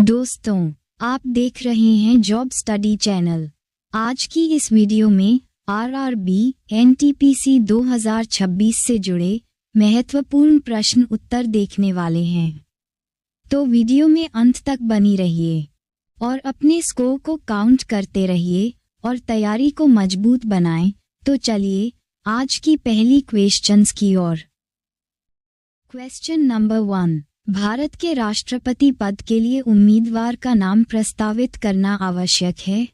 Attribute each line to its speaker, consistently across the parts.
Speaker 1: दोस्तों, आप देख रहे हैं जॉब स्टडी चैनल। आज की इस वीडियो में आरआरबी एनटीपीसी 2026 से जुड़े महत्वपूर्ण प्रश्न उत्तर देखने वाले हैं। तो वीडियो में अंत तक बनी रहिए और अपने स्कोर को काउंट करते रहिए और तैयारी को मजबूत बनाएं। तो चलिए आज की पहली क्वेश्चंस की ओर। क्वेश्चन नंबर 1, भारत के राष्ट्रपति पद के लिए उम्मीदवार का नाम प्रस्तावित करना आवश्यक है।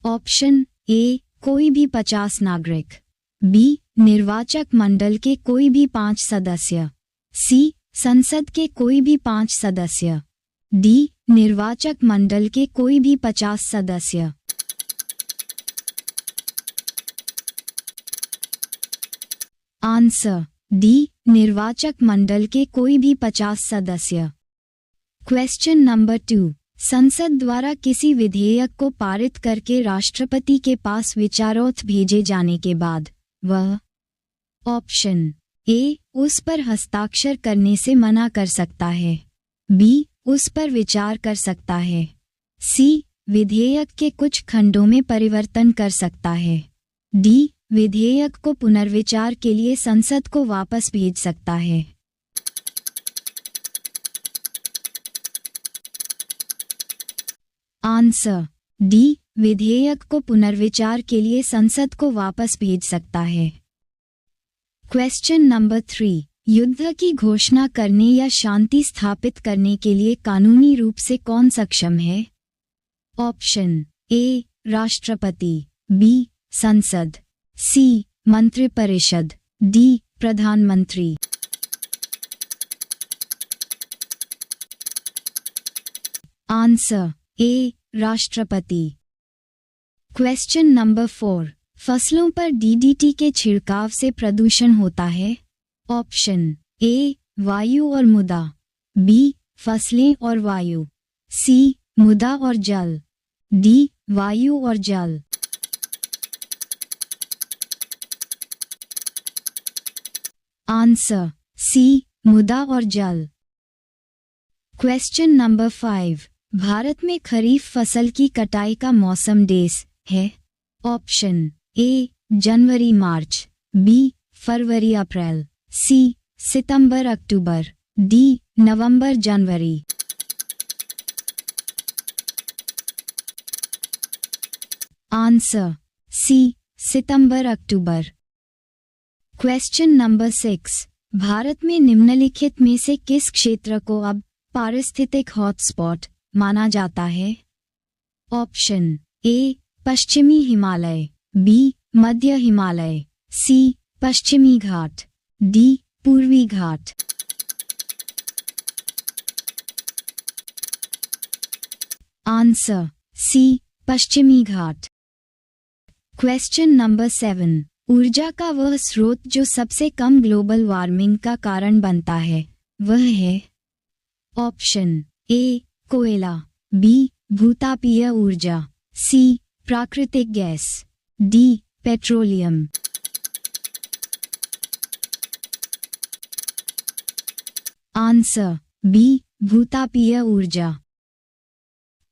Speaker 1: ऑप्शन ए, कोई भी 50 नागरिक। बी, निर्वाचक मंडल के कोई भी 5 सदस्य। सी, संसद के कोई भी 5 सदस्य। डी, निर्वाचक मंडल के कोई भी 50 सदस्य। आंसर डी, निर्वाचक मंडल के कोई भी 50 सदस्य। क्वेश्चन नंबर 2, संसद द्वारा किसी विधेयक को पारित करके राष्ट्रपति के पास विचारोत्तर भेजे जाने के बाद वह ऑप्शन ए, उस पर हस्ताक्षर करने से मना कर सकता है। बी, उस पर विचार कर सकता है। सी, विधेयक के कुछ खंडों में परिवर्तन कर सकता है। डी, विधेयक को पुनर्विचार के लिए संसद को वापस भेज सकता है। आंसर डी, विधेयक को पुनर्विचार के लिए संसद को वापस भेज सकता है। क्वेश्चन नंबर 3, युद्ध की घोषणा करने या शांति स्थापित करने के लिए कानूनी रूप से कौन सक्षम है? ऑप्शन ए, राष्ट्रपति। बी, संसद। सी, मंत्रिपरिषद। डी, प्रधानमंत्री। आंसर ए, राष्ट्रपति। क्वेश्चन नंबर 4, फसलों पर डीडीटी के छिड़काव से प्रदूषण होता है। ऑप्शन ए, वायु और मृदा। बी, फसलें और वायु। सी, मृदा और जल। डी, वायु और जल। आंसर सी, मृदा और जल। क्वेश्चन नंबर 5, भारत में खरीफ फसल की कटाई का मौसम डेस है। ऑप्शन ए, जनवरी मार्च। बी, फरवरी अप्रैल। सी, सितंबर अक्टूबर। डी, नवंबर जनवरी। आंसर सी, सितंबर अक्टूबर। क्वेश्चन नंबर 6, भारत में निम्नलिखित में से किस क्षेत्र को अब पारिस्थितिक हॉटस्पॉट माना जाता है? ऑप्शन ए, पश्चिमी हिमालय। बी, मध्य हिमालय। सी, पश्चिमी घाट। डी, पूर्वी घाट। आंसर सी, पश्चिमी घाट। क्वेश्चन नंबर 7, ऊर्जा का वह स्रोत जो सबसे कम ग्लोबल वार्मिंग का कारण बनता है वह है? ऑप्शन ए, कोयला। बी, भूतापीय ऊर्जा। सी, प्राकृतिक गैस। D, petroleum. आंसर बी, भूतापीय ऊर्जा।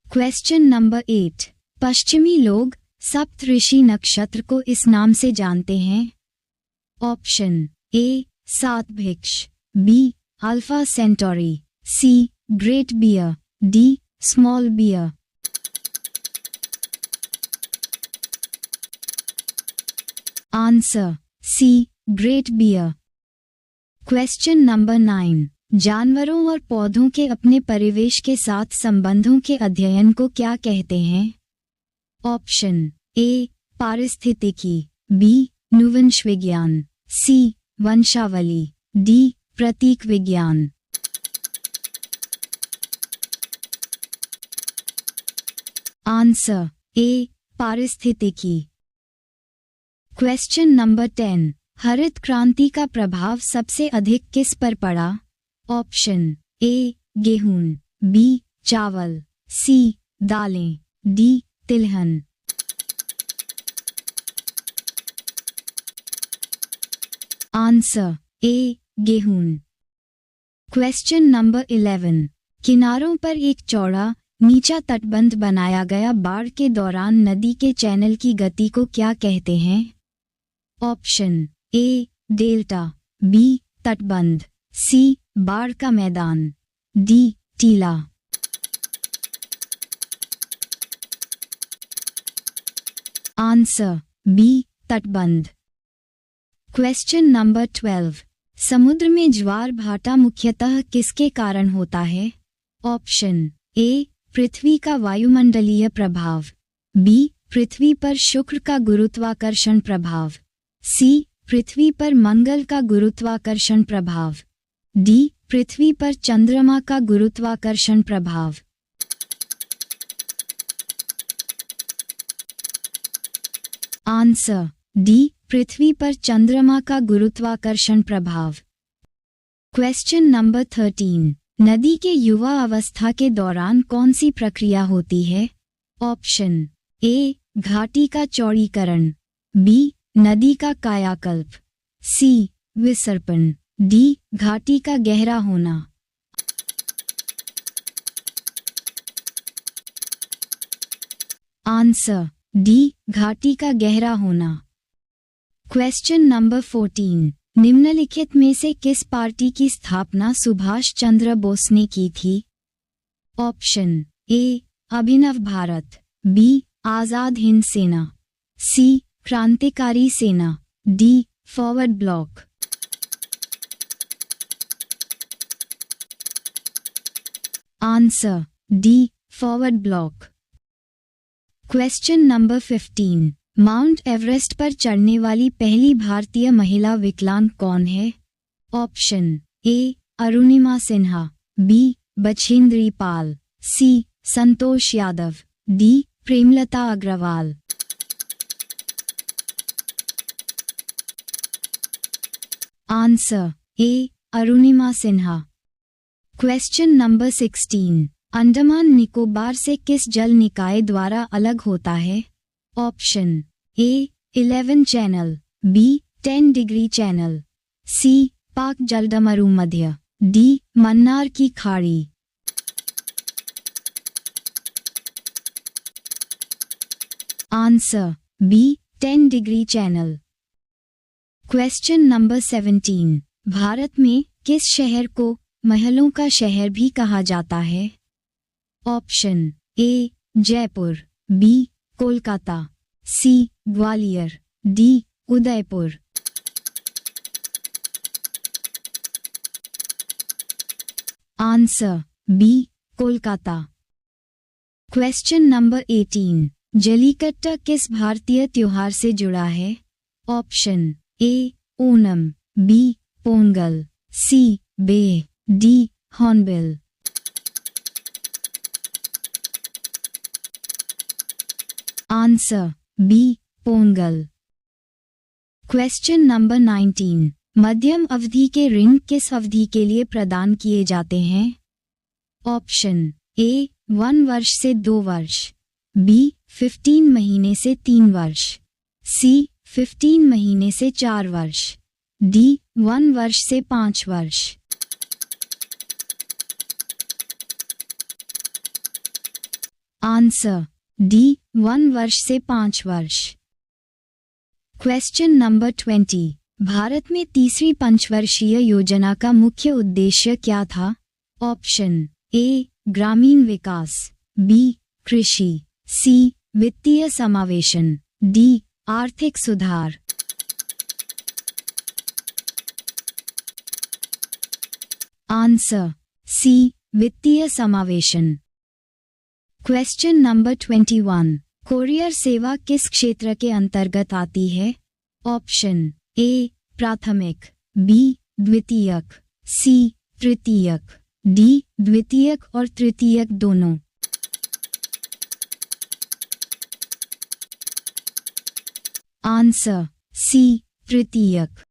Speaker 1: क्वेश्चन नंबर 8, पश्चिमी लोग सप्तऋषि नक्षत्र को इस नाम से जानते हैं। ऑप्शन ए, सात भिक्ष। B, Alpha Centauri. C, Great Bear. D, Small Bear. Answer C, Great Bear. Question number 9, जानवरों और पौधों के अपने परिवेश के साथ संबंधों के अध्ययन को क्या कहते हैं? ऑप्शन ए, पारिस्थितिकी। बी, नुवंश विज्ञान। सी, वंशावली। डी, प्रतीक विज्ञान। आंसर ए, पारिस्थितिकी। क्वेश्चन नंबर 10, हरित क्रांति का प्रभाव सबसे अधिक किस पर पड़ा? ऑप्शन ए, गेहूं। बी, चावल। सी, दालें। डी, तिलहन। आंसर ए, गेहूं। क्वेश्चन नंबर 11, किनारों पर एक चौड़ा नीचा तटबंध बनाया गया। बाढ़ के दौरान नदी के चैनल की गति को क्या कहते हैं? ऑप्शन ए डेल्टा, बी तटबंध, सी बाढ़ का मैदान, डी टीला। आंसर बी तटबंध। Question number 12। समुद्र में ज्वार भाटा मुख्यतः किसके कारण होता है? ऑप्शन ए पृथ्वी का वायुमंडलीय प्रभाव, बी पृथ्वी पर शुक्र का गुरुत्वाकर्षण प्रभाव, सी पृथ्वी पर मंगल का गुरुत्वाकर्षण प्रभाव, डी पृथ्वी पर चंद्रमा का गुरुत्वाकर्षण प्रभाव। आंसर डी पृथ्वी पर चंद्रमा का गुरुत्वाकर्षण प्रभाव। Question number 13। नदी के युवा अवस्था के दौरान कौन सी प्रक्रिया होती है? ऑप्शन ए घाटी का चौड़ीकरण, बी नदी का कायाकल्प, सी विसर्पण, डी घाटी का गहरा होना। आंसर डी घाटी का गहरा होना। Question number 14। निम्नलिखित में से किस पार्टी की स्थापना सुभाष चंद्र बोस ने की थी? Option A Abhinav Bharat, B Azad Hind Sena, C क्रांतिकारी सेना, D Forward Bloc. Answer D Forward Bloc. Question number 15। Mount Everest पर चढ़ने वाली पहली भारतीय महिला विकलांग कौन है? Option A Arunima Sinha, B Bachendri Pal, C Santosh Yadav, D Premlata Agarwal. Answer A Arunima Sinha. Question number 16। Andaman Nicobar से किस जल निकाय द्वारा अलग होता है? Option A 11 channel, B 10 degree channel, C Palk जलडमरू मध्य, डी मन्नार की खाड़ी। Answer B 10 degree channel. Question number 17। Bharat में किस शहर को महलों का शहर भी कहा जाता है? Option A Jaipur, B Kolkata, C Gwalior, D Udaipur. Answer B Kolkata. Question number 18। Jallikattu किस भारतीय त्योहार से जुड़ा है? Option A Onam, B Pongal, C Bihu, D Hornbill. Answer B Pongal. Question number 19। मध्यम अवधि के ऋण किस अवधि के लिए प्रदान किए जाते हैं? ऑप्शन ए 1 वर्ष से 2 वर्ष, बी 15 महीने से 3 वर्ष, सी 15 महीने से 4 वर्ष, डी 1 वर्ष से 5 वर्ष। आंसर डी 1 वर्ष से 5 वर्ष। Question number 20। भारत में तीसरी पंचवर्षीय योजना का मुख्य उद्देश्य क्या था? ऑप्शन ए ग्रामीण विकास, बी कृषि, सी वित्तीय समावेशन, डी आर्थिक सुधार। आंसर सी वित्तीय समावेशन। Question number 21। कोरियर सेवा किस क्षेत्र के अंतर्गत आती है? ऑप्शन ए प्राथमिक, बी द्वितीयक, सी तृतीयक, डी द्वितीयक और तृतीयक दोनों। आंसर सी तृतीयक।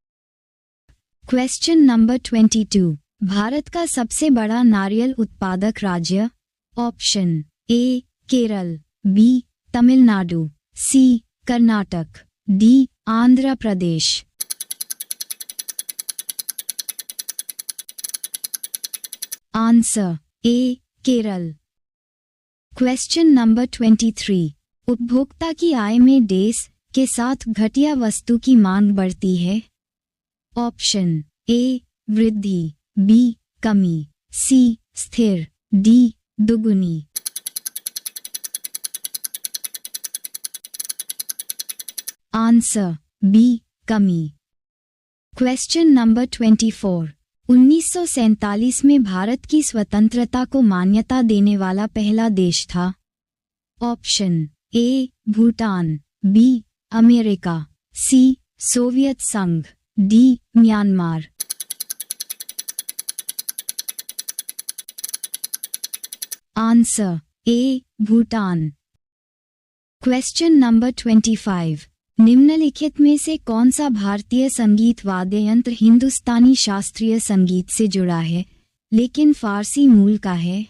Speaker 1: Question number 22। भारत का सबसे बड़ा नारियल उत्पादक राज्य? Option A Kerala, B Tamil, C Karnataka, D Andhra Pradesh. Answer A Kerala. Question number 23। उपभोक्ता की आय में डेज के साथ घटिया वस्तु की मांग बढ़ती है। ऑप्शन ए वृद्धि, बी कमी, सी स्थिर, डी दुगुनी। आंसर बी कमी। Question number 24। 1947 में भारत की स्वतंत्रता को मान्यता देने वाला पहला देश था। Option A Bhutan, B America, C Soviet संघ, D Myanmar. Answer A Bhutan. Question number 25। निम्नलिखित में से कौन सा भारतीय संगीत वाद्य यंत्र हिंदुस्तानी शास्त्रीय संगीत से जुड़ा है लेकिन फारसी मूल का है?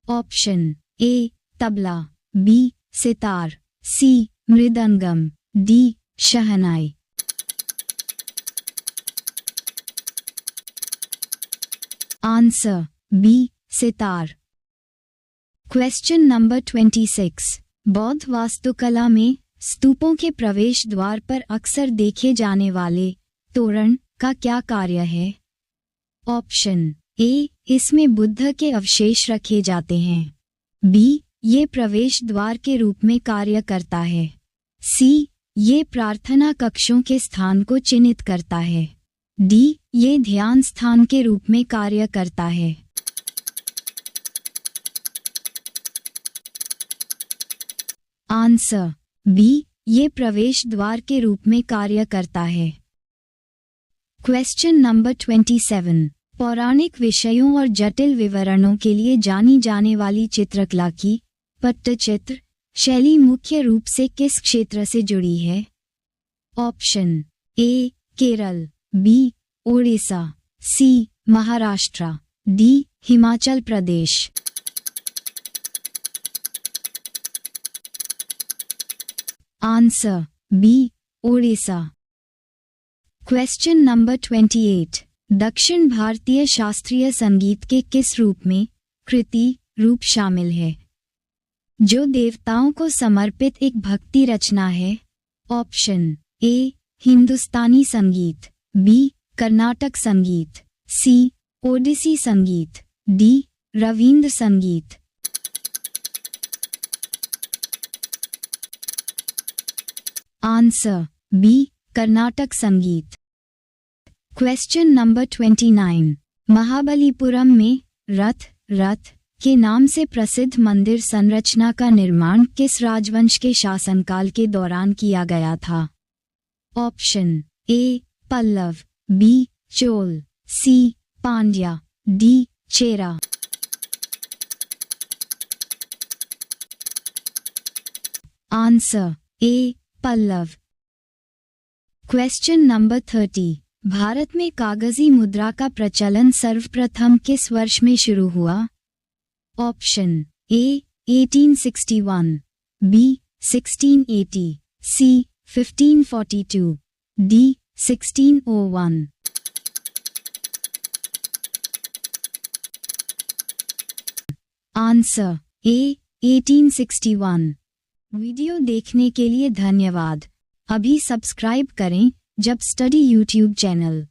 Speaker 1: Option A tabla, B sitar, C mridangam, D shehnai. Answer B sitar. Question number 26। बौद्ध वास्तुकला में स्तूपों के प्रवेश द्वार पर अक्सर देखे जाने वाले तोरण का क्या कार्य है? ऑप्शन ए इसमें बुद्ध के अवशेष रखे जाते हैं, बी ये प्रवेश द्वार के रूप में कार्य करता है, सी ये प्रार्थना कक्षों के स्थान को चिन्हित करता है, डी ये ध्यान स्थान के रूप में कार्य करता है। आंसर बी ये प्रवेश द्वार के रूप में कार्य करता है। Question number 27। पौराणिक विषयों और जटिल विवरणों के लिए जानी जाने वाली चित्रकला की पट्टचित्र शैली मुख्य रूप से किस क्षेत्र से जुड़ी है? Option A Kerala, B Odisha, C Maharashtra, D Himachal Pradesh. Answer B Odisha. Question number 28। दक्षिण भारतीय शास्त्रीय संगीत के किस रूप में कृति रूप शामिल है जो देवताओं को समर्पित एक भक्ति रचना है? ऑप्शन ए हिंदुस्तानी संगीत, बी कर्नाटक संगीत, सी ओडिसी संगीत, डी रविंद्र संगीत। आंसर बी कर्नाटक संगीत। Question number 29। महाबलीपुरम में रथ के नाम से प्रसिद्ध मंदिर संरचना का निर्माण किस राजवंश के शासनकाल के दौरान किया गया था? Option A Pallava, B Chola, C Pandya, D Chera. Answer A Pallava. Question number 30। Bharat में कागजी मुद्रा का प्रचलन सर्वप्रथम किस वर्ष में शुरू हुआ? Option A 1861, B 1680, C 1542, D 1601। Answer A 1861। Video देखने के लिए धन्यवाद। अभी सब्सक्राइब करें जब स्टडी यूट्यूब चैनल।